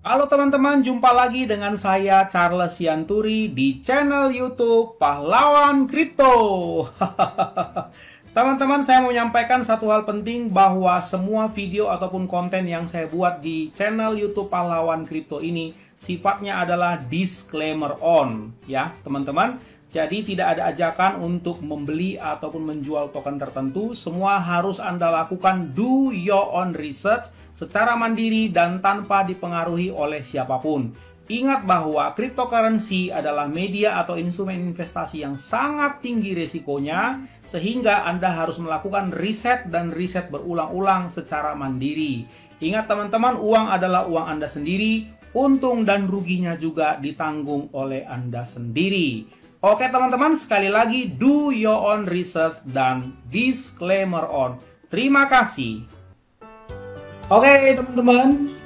Halo teman-teman, jumpa lagi dengan saya Charles Sianturi di channel YouTube Pahlawan Kripto. Teman-teman, saya mau menyampaikan satu hal penting bahwa semua video ataupun konten yang saya buat di channel YouTube Pahlawan Kripto ini sifatnya adalah disclaimer on, ya teman-teman. Jadi tidak ada ajakan untuk membeli ataupun menjual token tertentu. Semua harus Anda lakukan do your own research secara mandiri dan tanpa dipengaruhi oleh siapapun. Ingat bahwa cryptocurrency adalah media atau instrumen investasi yang sangat tinggi risikonya, sehingga Anda harus melakukan riset dan riset berulang-ulang secara mandiri. Ingat teman-teman, uang adalah uang Anda sendiri, untung dan ruginya juga ditanggung oleh Anda sendiri. Oke teman-teman, sekali lagi do your own research dan disclaimer on. Terima kasih. Oke teman-teman,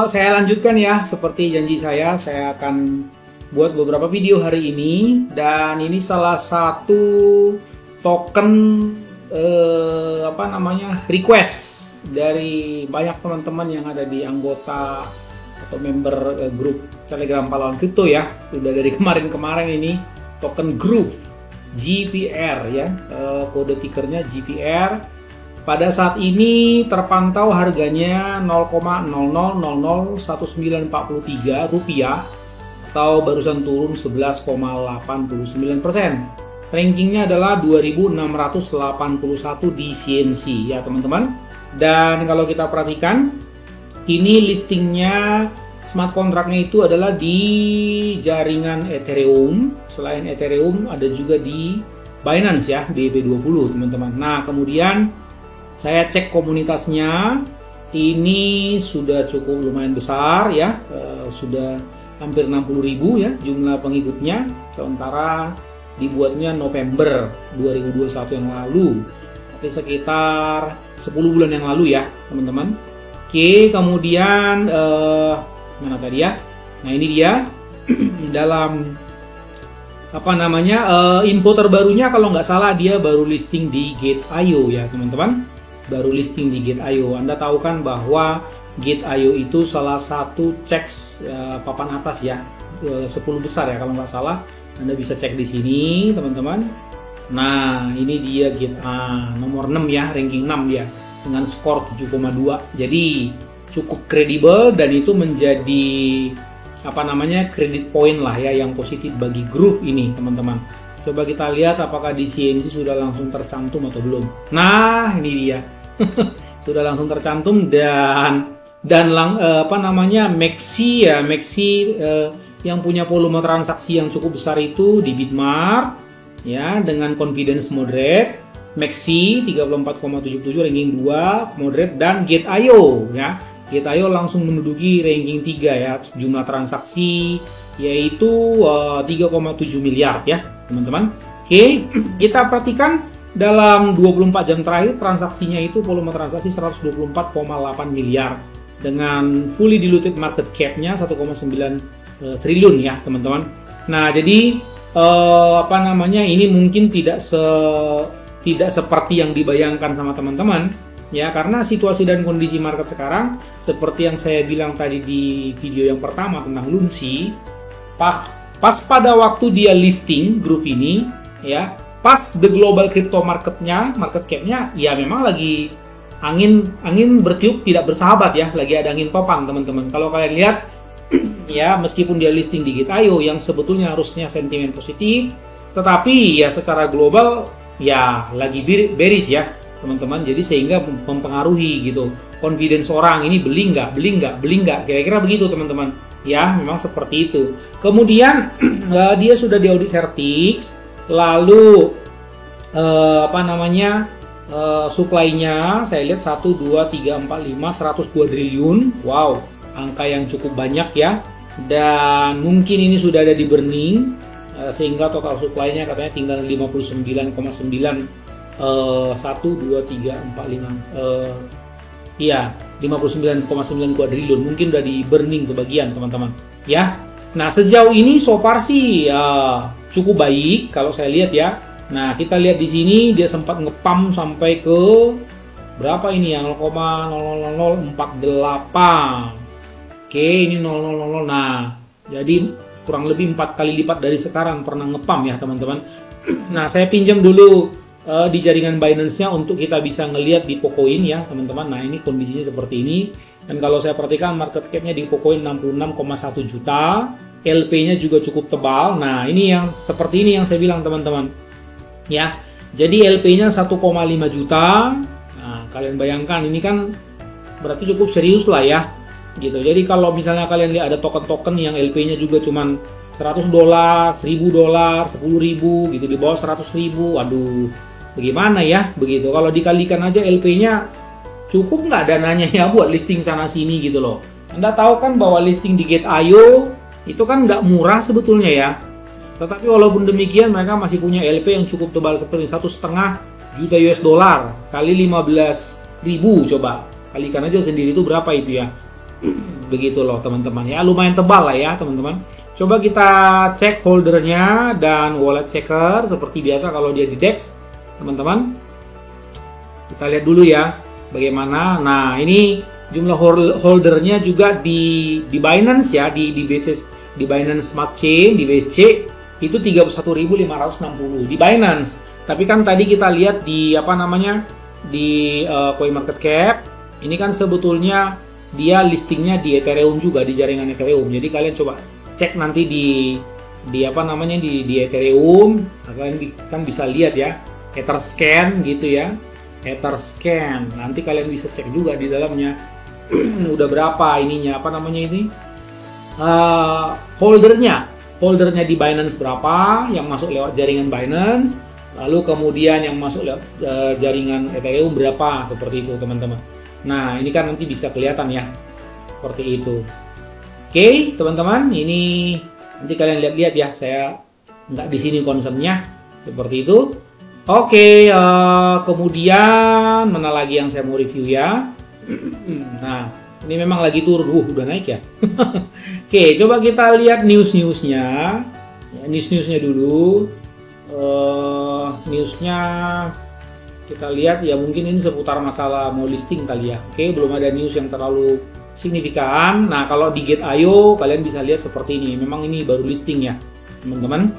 saya lanjutkan ya. Seperti janji saya akan buat beberapa video hari ini. Dan ini salah satu token request dari banyak teman-teman yang ada di anggota atau member grup Telegram Pahlawan Kripto ya. Sudah dari kemarin-kemarin ini. Token Groove GPR ya, kode tikernya GPR. Pada saat ini terpantau harganya 0,00001943 rupiah atau barusan turun 11,89%. Rankingnya adalah 2681 di CMC ya teman-teman. Dan kalau kita perhatikan, ini listingnya smart kontraknya itu adalah di jaringan Ethereum. Selain Ethereum ada juga di Binance ya, BEP20 teman-teman. Nah kemudian saya cek komunitasnya, ini sudah cukup lumayan besar ya, sudah hampir 60.000 ya jumlah pengikutnya. Sementara dibuatnya November 2021 yang lalu, berarti sekitar 10 bulan yang lalu ya teman-teman. Oke, kemudian mana tadi ya? Nah ini dia dalam info terbarunya, kalau nggak salah dia baru listing di Gate.io ya teman-teman. Baru listing di Gate.io. Anda tahu kan bahwa Gate.io itu salah satu checks papan atas ya, 10 besar ya kalau nggak salah. Anda bisa cek di sini teman-teman. Nah ini dia Gate nomor 6 ya, ranking 6 ya dengan skor 7,2. Jadi cukup kredibel dan itu menjadi credit point lah ya yang positif bagi Groove ini teman-teman. Coba kita lihat apakah di CMC sudah langsung tercantum atau belum. Nah ini dia sudah langsung tercantum dan Maxi yang punya volume transaksi yang cukup besar itu di Bitmart ya dengan confidence moderate. Maxi 34,77 ranking 2 moderate, dan Gate.io ya. Gate.io langsung menduduki ranking 3 ya, jumlah transaksi yaitu 3,7 miliar ya teman-teman. Oke, kita perhatikan dalam 24 jam terakhir transaksinya itu volume transaksi 124,8 miliar dengan fully diluted market cap-nya 1,9 triliun ya teman-teman. Nah jadi ini mungkin tidak seperti yang dibayangkan sama teman-teman ya, karena situasi dan kondisi market sekarang seperti yang saya bilang tadi di video yang pertama tentang Lunsi, pas pada waktu dia listing grup ini ya, pas the global crypto market capnya ya memang lagi angin bertiup tidak bersahabat ya, lagi ada angin topan teman-teman. Kalau kalian lihat ya, meskipun dia listing di Gate.io yang sebetulnya harusnya sentimen positif, tetapi ya secara global ya lagi bearish ya teman-teman. Jadi sehingga mempengaruhi gitu confidence orang, ini beli nggak, kira-kira begitu teman-teman ya, memang seperti itu. Kemudian dia sudah diaudit Certix, lalu supply-nya saya lihat 1, 2, 3, 4, 5 102 triliun. Wow, angka yang cukup banyak ya, dan mungkin ini sudah ada di burning sehingga total supply-nya katanya tinggal 59,9 1, 2, 3, 4, 5 59,9 kuadriliun, mungkin udah di burning sebagian teman-teman ya. Nah sejauh ini so far sih cukup baik kalau saya lihat ya. Nah kita lihat di sini dia sempat ngepump sampai ke berapa ini yang 0,0048 Oke, ini 0000. Nah, jadi kurang lebih 4 kali lipat dari sekarang pernah ngepam ya teman-teman. Nah, saya pinjam dulu di jaringan Binance-nya untuk kita bisa ngelihat di Pocoin ya teman-teman. Nah, ini kondisinya seperti ini. Dan kalau saya perhatikan market cap-nya di Pocoin 66,1 juta. LP-nya juga cukup tebal. Nah, ini yang seperti ini yang saya bilang teman-teman. Ya. Jadi LP-nya 1,5 juta. Nah, kalian bayangkan ini kan berarti cukup serius lah ya. Gitu. Jadi kalau misalnya kalian lihat ada token-token yang LP-nya juga cuman $100, $1.000, $10.000 gitu, di bawah 100.000. Waduh, bagaimana ya begitu? Kalau dikalikan aja LP-nya cukup nggak dananya ya buat listing sana sini gitu loh. Anda tahu kan bahwa listing di Gate.io itu kan nggak murah sebetulnya ya. Tetapi walaupun demikian mereka masih punya LP yang cukup tebal seperti 1,5 juta US dollar kali 15.000, coba kalikan aja sendiri itu berapa itu ya. Begitu loh teman-teman ya, lumayan tebal lah ya teman-teman. Coba kita cek holdernya dan wallet checker seperti biasa kalau dia di DEX teman-teman. Kita lihat dulu ya bagaimana. Nah, ini jumlah holdernya juga di Binance ya, di Binance Smart Chain, di BSC itu 31.560 di Binance. Tapi kan tadi kita lihat di apa namanya di CoinMarketCap, ini kan sebetulnya dia listingnya di Ethereum juga, di jaringan Ethereum. Jadi kalian coba cek nanti di apa namanya di Ethereum, kalian kan bisa lihat ya Etherscan gitu ya, Etherscan. Nanti kalian bisa cek juga di dalamnya udah berapa ininya apa namanya ini holdernya di Binance berapa yang masuk lewat jaringan Binance, lalu kemudian yang masuk lewat jaringan Ethereum berapa, seperti itu teman-teman. Nah, ini kan nanti bisa kelihatan ya seperti itu. Oke teman-teman, ini nanti kalian lihat-lihat ya, saya nggak di sini concernnya seperti itu. Oke, kemudian mana lagi yang saya mau review ya. Nah, ini memang lagi turun, udah naik ya. Oke, coba kita lihat news-newsnya. Ya, news-newsnya dulu. Newsnya kita lihat ya, mungkin ini seputar masalah mau listing kali ya. Oke, belum ada news yang terlalu signifikan. Nah, kalau di Gate.io kalian bisa lihat seperti ini. Memang ini baru listing ya, teman-teman.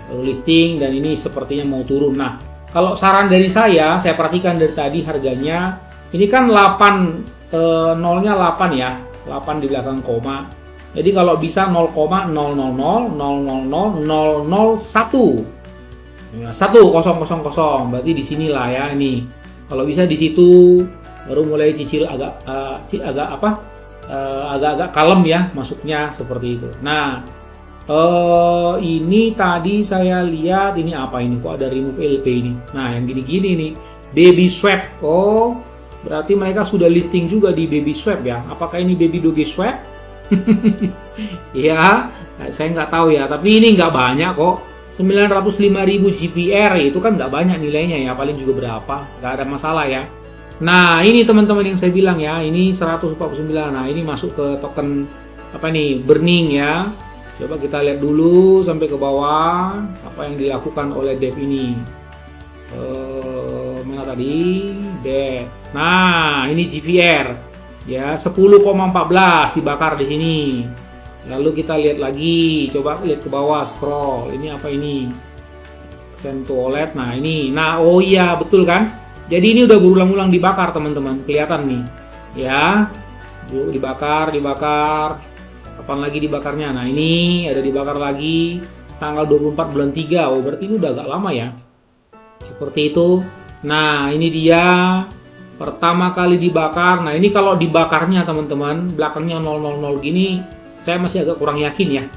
Baru listing dan ini sepertinya mau turun. Nah, kalau saran dari saya perhatikan dari tadi harganya. Ini kan 8 nolnya 8 ya, 8 di belakang koma. Jadi kalau bisa 0,000000001 ya, 1000, berarti di sinilah ya ini. Kalau bisa di situ baru mulai cicil agak kalem ya masuknya seperti itu. Nah, ini tadi saya lihat ini apa ini, kok ada remove LP ini. Nah, yang gini-gini nih, Baby Swap. Oh, berarti mereka sudah listing juga di Baby Swap ya. Apakah ini Baby Doge Swap? Ya, saya nggak tahu ya. Tapi ini nggak banyak kok. 905.000 GPR itu kan nggak banyak nilainya ya. Paling juga berapa? Nggak ada masalah ya. Nah, ini teman-teman yang saya bilang ya. Ini 149. Nah, ini masuk ke token apa nih? Burning ya. Coba kita lihat dulu sampai ke bawah apa yang dilakukan oleh dev ini. Mana tadi? Dev. Nah, ini GPR ya, 10,14 dibakar di sini. Lalu kita lihat lagi, coba lihat ke bawah, scroll. Ini apa ini? Send to wallet. Nah, ini. Nah, oh iya, betul kan? Jadi ini udah berulang-ulang dibakar, teman-teman. Kelihatan nih. Ya. Dibakar. Kapan lagi dibakarnya? Nah, ini ada dibakar lagi tanggal 24 bulan 3. Oh, berarti ini udah agak lama ya. Seperti itu. Nah, ini dia pertama kali dibakar. Nah, ini kalau dibakarnya teman-teman, belakangnya 000 gini, saya masih agak kurang yakin ya.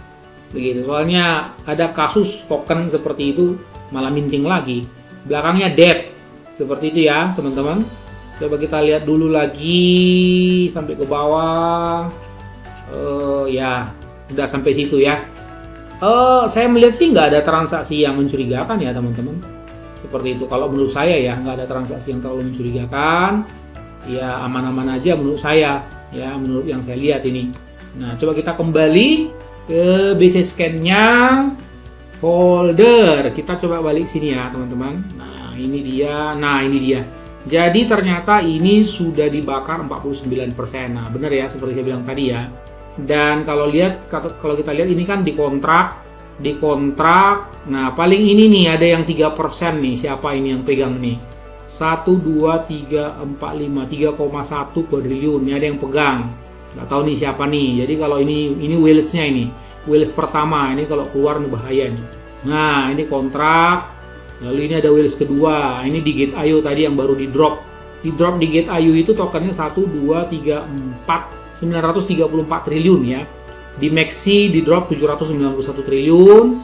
Begitu. Soalnya ada kasus token seperti itu malah minting lagi. Belakangnya dead. Seperti itu ya, teman-teman. Coba kita lihat dulu lagi sampai ke bawah. Ya, udah sampai situ ya. Saya melihat sih nggak ada transaksi yang mencurigakan ya, teman-teman. Seperti itu. Kalau menurut saya ya, nggak ada transaksi yang terlalu mencurigakan. Ya, aman-aman aja menurut saya. Ya, menurut yang saya lihat ini. Nah, coba kita kembali ke BC Scan-nya. Holder. Kita coba balik sini ya, teman-teman. Nah, ini dia. Jadi ternyata ini sudah dibakar 49%. Nah, benar ya, seperti saya bilang tadi ya. Dan kalau kita lihat ini kan di kontrak. Nah, paling ini nih ada yang 3% nih. Siapa ini yang pegang nih? 1, 2, 3, 4, 5, 3,1 kuadriliun. Ini ada yang pegang. Nggak tahu nih siapa nih. Jadi kalau ini wheels-nya ini. Wheels pertama. Ini kalau keluar nih bahaya nih. Nah, ini kontrak. Lalu ini ada wheels kedua. Ini di Gate IO tadi yang baru di drop. Di drop di Gate IO itu tokennya 1, 2, 3, 4, 934 triliun ya. Di Maxi di drop 791 triliun.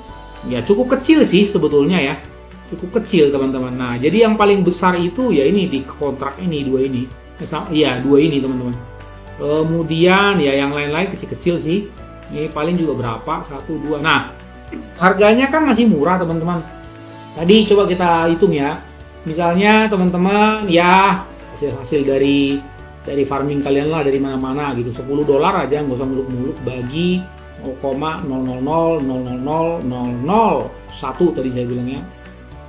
Ya cukup kecil sih sebetulnya ya. Cukup kecil teman-teman. Nah, jadi yang paling besar itu ya ini di kontrak ini, dua ini. Ya, dua ini teman-teman. Kemudian ya yang lain-lain kecil-kecil sih. Ini paling juga berapa? 1, 2. Nah, harganya kan masih murah teman-teman. Tadi coba kita hitung ya. Misalnya teman-teman ya hasil dari farming kalian lah dari mana-mana gitu. $10 aja nggak usah muluk-muluk bagi 0,0000001 tadi saya bilang ya.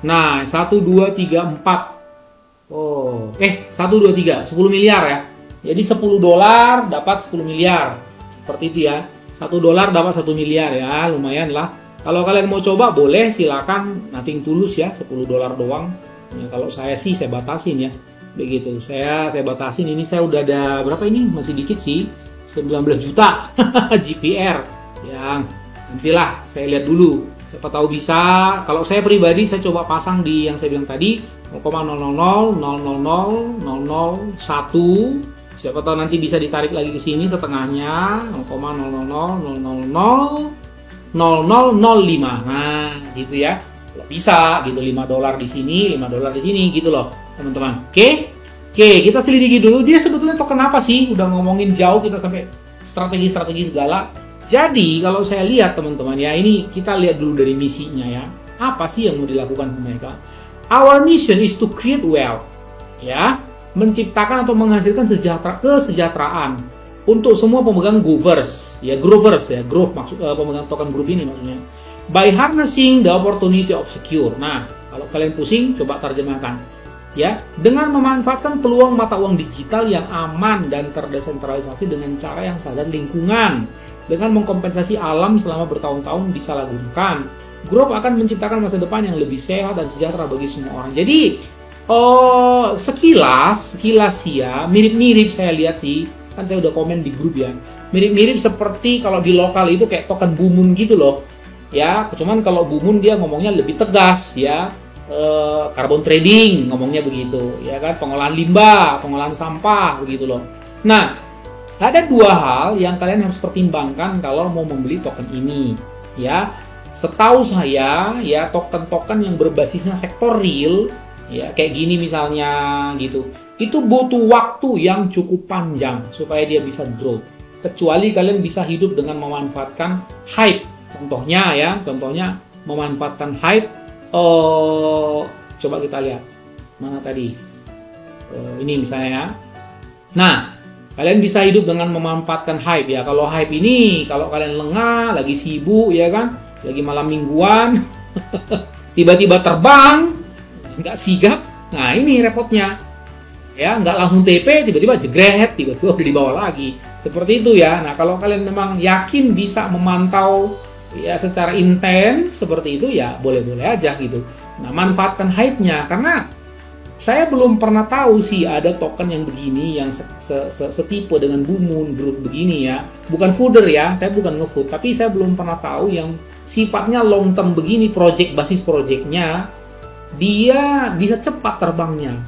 Nah, 1, 2, 3, 4. 1, 2, 3, 10 miliar ya. Jadi $10 dapat 10 miliar. Seperti itu ya. $1 dapat 1 miliar ya, lumayan lah. Kalau kalian mau coba boleh silakan, nothing tulus ya, $10 doang. Ya, kalau saya sih saya batasin ya. Begitu. Saya batasin, ini saya udah ada berapa ini? Masih dikit sih. 19 juta GPR. Yang nantilah saya lihat dulu. Siapa tahu bisa. Kalau saya pribadi saya coba pasang di yang saya bilang tadi 0,0000001. Siapa tahu nanti bisa ditarik lagi ke sini setengahnya 0,0000005. Nah, gitu ya. Kalau bisa gitu $5 di sini, $5 di sini gitu loh, teman-teman. Oke, kita selidiki dulu dia sebetulnya token apa sih? Udah ngomongin jauh kita sampai strategi segala. Jadi kalau saya lihat teman-teman ya, ini kita lihat dulu dari misinya ya. Apa sih yang mau dilakukan mereka? Our mission is to create wealth. Ya, menciptakan atau menghasilkan kesejahteraan untuk semua pemegang Grovers ya, Grove maksud pemegang token Grove ini maksudnya. By harnessing the opportunity of secure. Nah, kalau kalian pusing coba terjemahkan ya, dengan memanfaatkan peluang mata uang digital yang aman dan terdesentralisasi dengan cara yang sadar lingkungan, dengan mengkompensasi alam selama bertahun-tahun disalahgunakan. Grove akan menciptakan masa depan yang lebih sehat dan sejahtera bagi semua orang. Jadi sekilas ya, mirip-mirip saya lihat sih, kan saya udah komen di grup ya, mirip-mirip seperti kalau di lokal itu kayak token Bumun gitu loh ya. Cuman kalau Bumun dia ngomongnya lebih tegas ya, carbon trading ngomongnya begitu ya kan, pengolahan limbah, pengolahan sampah begitu loh. Nah, ada dua hal yang kalian harus pertimbangkan kalau mau membeli token ini ya. Setahu saya ya, token-token yang berbasisnya sektor real ya, kayak gini misalnya gitu, itu butuh waktu yang cukup panjang supaya dia bisa grow. Kecuali kalian bisa hidup dengan memanfaatkan hype. Contohnya memanfaatkan hype. Coba kita lihat mana tadi. Ini misalnya ya. Nah, kalian bisa hidup dengan memanfaatkan hype ya. Kalau hype ini, kalau kalian lengah, lagi sibuk ya kan, lagi malam mingguan, tiba-tiba terbang, nggak sigap, nah ini repotnya ya, nggak langsung TP, tiba-tiba jegret, tiba-tiba udah dibawa lagi, seperti itu ya. Nah, kalau kalian memang yakin bisa memantau ya secara intens seperti itu ya, boleh-boleh aja gitu. Nah, manfaatkan hype-nya, karena saya belum pernah tahu sih ada token yang begini, yang setipe dengan Bumun Group begini ya. Bukan fooder ya, saya bukan ngefood, tapi saya belum pernah tahu yang sifatnya long term begini, basis projectnya, dia bisa cepat terbangnya.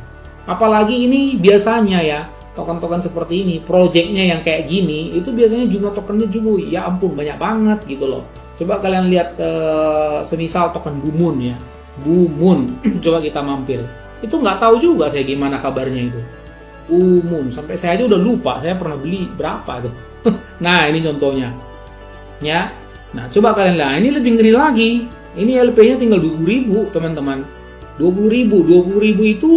Apalagi ini biasanya ya, token-token seperti ini, projectnya yang kayak gini, itu biasanya jumlah tokennya juga, ya ampun, banyak banget gitu loh. Coba kalian lihat semisal token Bumun ya, Bumun, coba kita mampir. Itu nggak tahu juga saya gimana kabarnya itu. Sampai saya aja udah lupa saya pernah beli berapa tuh. Nah, ini contohnya. Ya. Nah, coba kalian lihat, ini lebih ngeri lagi. Ini LP-nya tinggal 20.000, teman-teman. 20.000 itu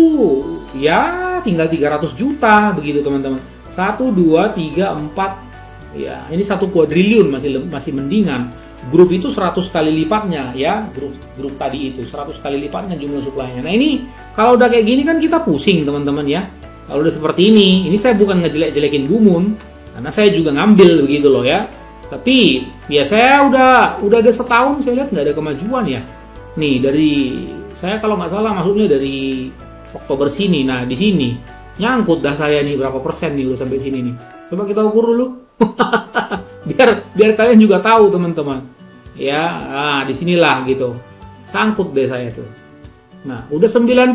ya tinggal 300 juta begitu, teman-teman. 1 2 3 4 ya, ini 1 kuadriliun masih mendingan. Grup itu 100 kali lipatnya ya, grup tadi itu 100 kali lipatnya jumlah supply-nya. Nah, ini kalau udah kayak gini kan kita pusing, teman-teman ya. Kalau udah seperti ini saya bukan ngejelek-jelekin Bumun, karena saya juga ngambil begitu loh ya. Tapi ya saya udah ada setahun saya lihat nggak ada kemajuan ya. Nih dari saya kalau nggak salah masuknya dari Oktober sini. Nah di sini nyangkut dah saya nih berapa persen nih udah sampai sini nih. Coba kita ukur dulu. biar kalian juga tahu teman-teman. Ya, nah disinilah gitu. Sangkut deh saya tuh. Nah udah 90%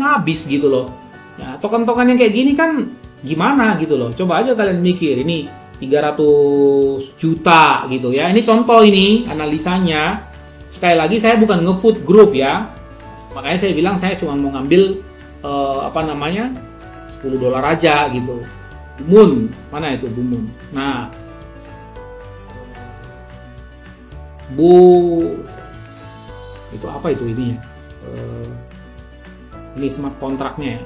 habis gitu loh. Ya token-token yang kayak gini kan gimana gitu loh. Coba aja kalian mikir ini 300 juta gitu ya. Ini contoh ini analisanya. Sekali lagi saya bukan nge-food group ya. Makanya saya bilang saya cuma mau ngambil $10 aja gitu. Moon, mana itu Moon? Nah. Itu apa itu ininya? Ini smart kontraknya ya.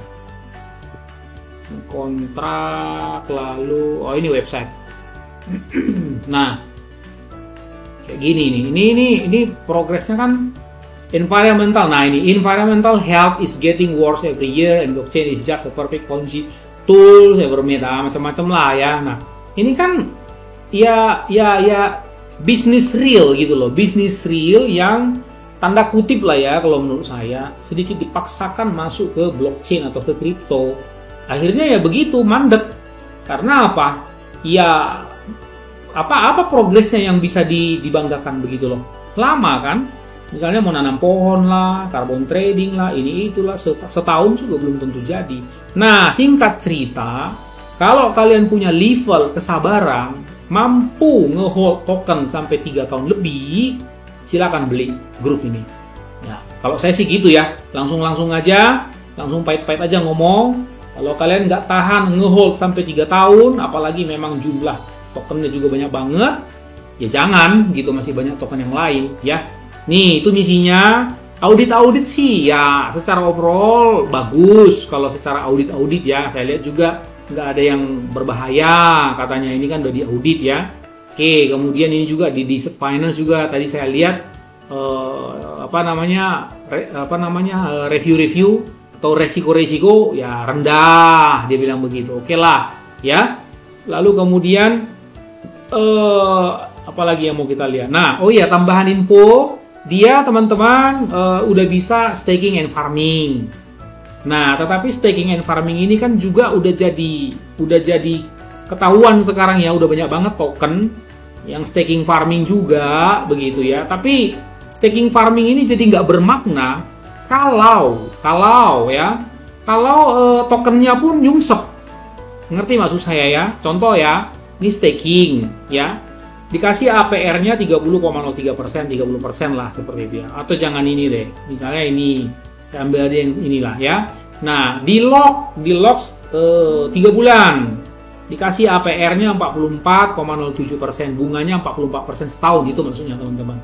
Kontrak lalu ini website. Nah kayak gini nih, ini progresnya kan environmental. Nah ini environmental health is getting worse every year and blockchain is just a perfect ponzi tool, macam-macam lah ya. Nah ini kan ya bisnis real gitu loh, bisnis real yang tanda kutip lah ya kalau menurut saya sedikit dipaksakan masuk ke blockchain atau ke kripto. Akhirnya ya begitu mandek. Karena apa? Ya apa progresnya yang bisa dibanggakan begitu loh. Lama kan? Misalnya mau nanam pohon lah, carbon trading lah, ini itulah setahun juga belum tentu jadi. Nah, singkat cerita, kalau kalian punya level kesabaran, mampu nge-hold token sampai 3 tahun lebih, silakan beli Groove ini. Ya, kalau saya sih gitu ya, langsung aja, langsung pahit-pahit aja ngomong. Kalau kalian nggak tahan nge-hold sampai 3 tahun, apalagi memang jumlah tokennya juga banyak banget, ya jangan gitu, masih banyak token yang lain ya. Nih itu misinya, audit sih ya secara overall bagus. Kalau secara audit ya, saya lihat juga nggak ada yang berbahaya, katanya ini kan udah diaudit ya. Oke, kemudian ini juga di Desert Finance juga tadi saya lihat review atau resiko ya rendah, dia bilang begitu. Oke lah ya. Lalu kemudian apalagi yang mau kita lihat. Nah, tambahan info, dia teman-teman udah bisa staking and farming. Nah, tetapi staking and farming ini kan juga udah jadi ketahuan sekarang ya, udah banyak banget token yang staking farming juga begitu ya. Tapi staking farming ini jadi nggak bermakna kalau tokennya pun nyungsep. Ngerti maksud saya ya? Contoh ya, ini staking ya, dikasih APR-nya 30,03%, 30% lah seperti itu ya. Atau jangan ini deh, misalnya ini, saya ambil aja yang inilah ya. Nah, di lock 3 bulan, dikasih APR-nya 44,07%, bunganya 44% setahun, itu maksudnya teman-teman.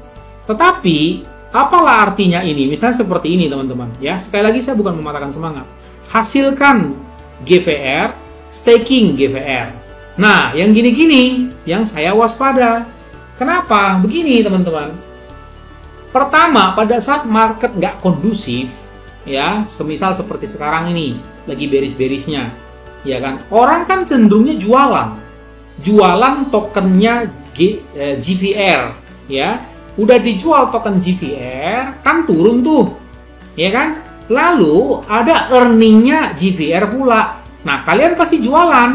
Tetapi apalah artinya ini? Misalnya seperti ini teman-teman ya. Sekali lagi saya bukan mematahkan semangat. Hasilkan GVR, staking GVR. Nah, yang gini-gini yang saya waspada. Kenapa? Begini teman-teman. Pertama, pada saat market nggak kondusif ya, semisal seperti sekarang ini lagi beris-berisnya, ya kan? Orang kan cenderungnya jualan tokennya GVR ya. Udah dijual token GVR, kan turun tuh, ya kan? Lalu ada earningnya GVR pula. Nah, kalian pasti jualan.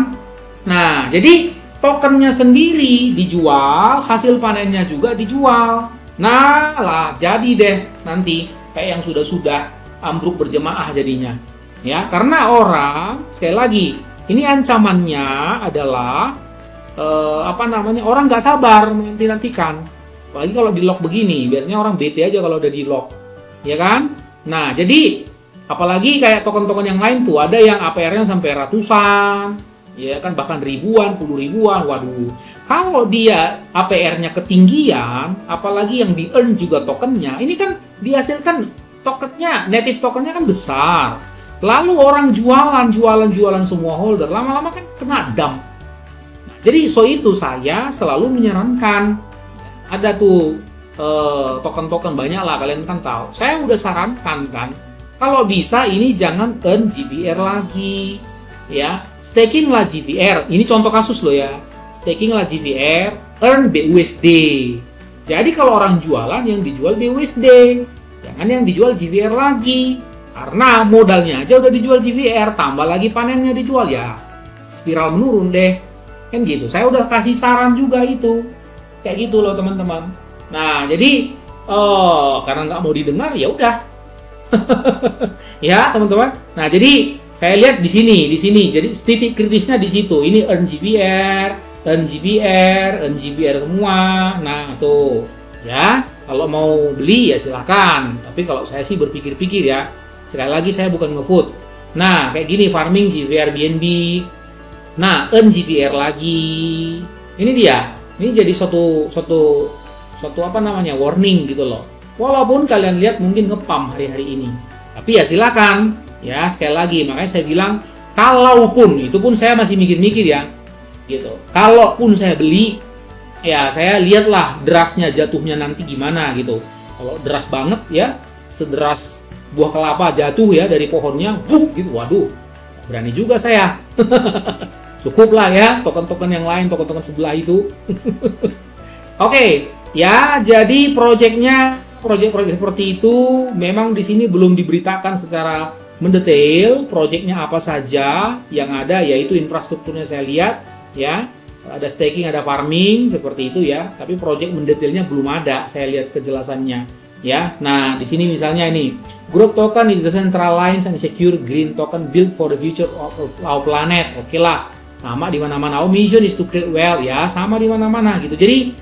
Nah, jadi tokennya sendiri dijual, hasil panennya juga dijual. Nah, lah jadi deh nanti kayak yang sudah ambruk berjemaah jadinya. Ya, karena orang, sekali lagi, ini ancamannya adalah orang nggak sabar menanti-nantikan. Apalagi kalau di lock begini, biasanya orang bete aja kalau udah di lock, ya kan? Nah, jadi apalagi kayak token-token yang lain tuh, ada yang APR-nya sampai ratusan, ya kan, bahkan ribuan, puluh ribuan. Waduh, kalau dia APR-nya ketinggian, apalagi yang di earn juga tokennya, ini kan dihasilkan tokennya, native tokennya kan besar. Lalu orang jualan semua holder, lama-lama kan kena dump. Nah, jadi itu saya selalu menyarankan. Ada tuh token-token banyak lah, kalian kan tahu. Saya udah sarankan kan, kalau bisa ini jangan earn GVR lagi, ya, staking lah GVR. Ini contoh kasus loh ya. staking lah GVR, earn BUSD. Jadi kalau orang jualan, yang dijual BUSD, jangan yang dijual GVR lagi. Karena modalnya aja udah dijual GVR, tambah lagi panennya dijual, ya spiral menurun deh. Kan gitu. Saya udah kasih saran juga itu. Kayak gitu loh teman-teman. Nah, jadi karena nggak mau didengar, ya udah. Ya teman-teman. Nah, jadi saya lihat di sini. Jadi titik kritisnya di situ. Ini earn GVR semua. Nah, tuh. Ya, kalau mau beli ya silakan. Tapi kalau saya sih berpikir-pikir ya. Sekali lagi saya bukan nge-food. Nah, kayak gini farming GVR BNB. Nah, earn GVR lagi. Ini dia. Ini jadi suatu apa namanya, warning gitu loh. Walaupun kalian lihat mungkin ngepam hari-hari ini. Tapi ya silakan. Ya, sekali lagi makanya saya bilang kalaupun itu pun saya masih mikir-mikir ya. Gitu. Kalaupun saya beli, ya saya lihatlah derasnya jatuhnya nanti gimana gitu. Kalau deras banget ya, sederas buah kelapa jatuh ya dari pohonnya, gitu, waduh, berani juga saya. Cukup lah ya, token-token yang lain, token-token sebelah itu. Oke, ya jadi proyek seperti itu memang di sini belum diberitakan secara mendetail proyeknya apa saja. Yang ada yaitu infrastrukturnya saya lihat ya. Ada staking, ada farming seperti itu ya. Tapi proyek mendetailnya belum ada, saya lihat kejelasannya. Ya, nah di sini misalnya ini, Growth token is decentralized and secure green token built for the future of our planet. Oke lah, sama di mana-mana. Our mission is to create wealth, ya sama di mana-mana gitu. Jadi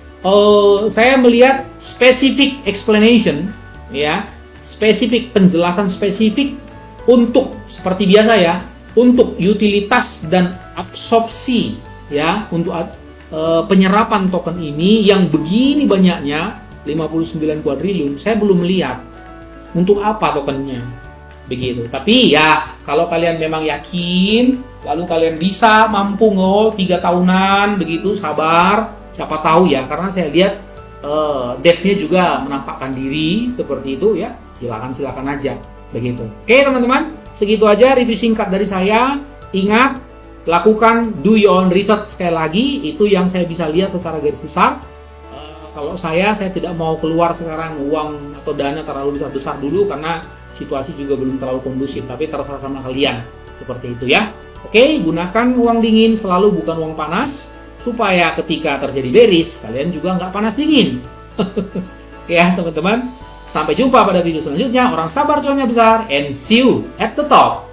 saya melihat specific explanation, ya, spesifik penjelasan spesifik untuk seperti biasa ya, untuk utilitas dan absorpsi ya, untuk penyerapan token ini yang begini banyaknya. 59 kuadriliun, saya belum melihat untuk apa tokennya begitu. Tapi ya kalau kalian memang yakin, lalu kalian bisa mampu ngol 3 tahunan begitu, sabar, siapa tahu ya, karena saya lihat devnya juga menampakkan diri seperti itu ya, silakan aja begitu. Oke teman-teman, segitu aja review singkat dari saya. Ingat, lakukan do your own research, sekali lagi itu yang saya bisa lihat secara garis besar. Kalau saya tidak mau keluar sekarang uang atau dana terlalu besar dulu karena situasi juga belum terlalu kondusif. Tapi terserah sama kalian seperti itu ya. Oke, gunakan uang dingin selalu, bukan uang panas, supaya ketika terjadi bearish kalian juga nggak panas dingin. Oke ya teman-teman, sampai jumpa pada video selanjutnya. Orang sabar cuannya besar, and see you at the top.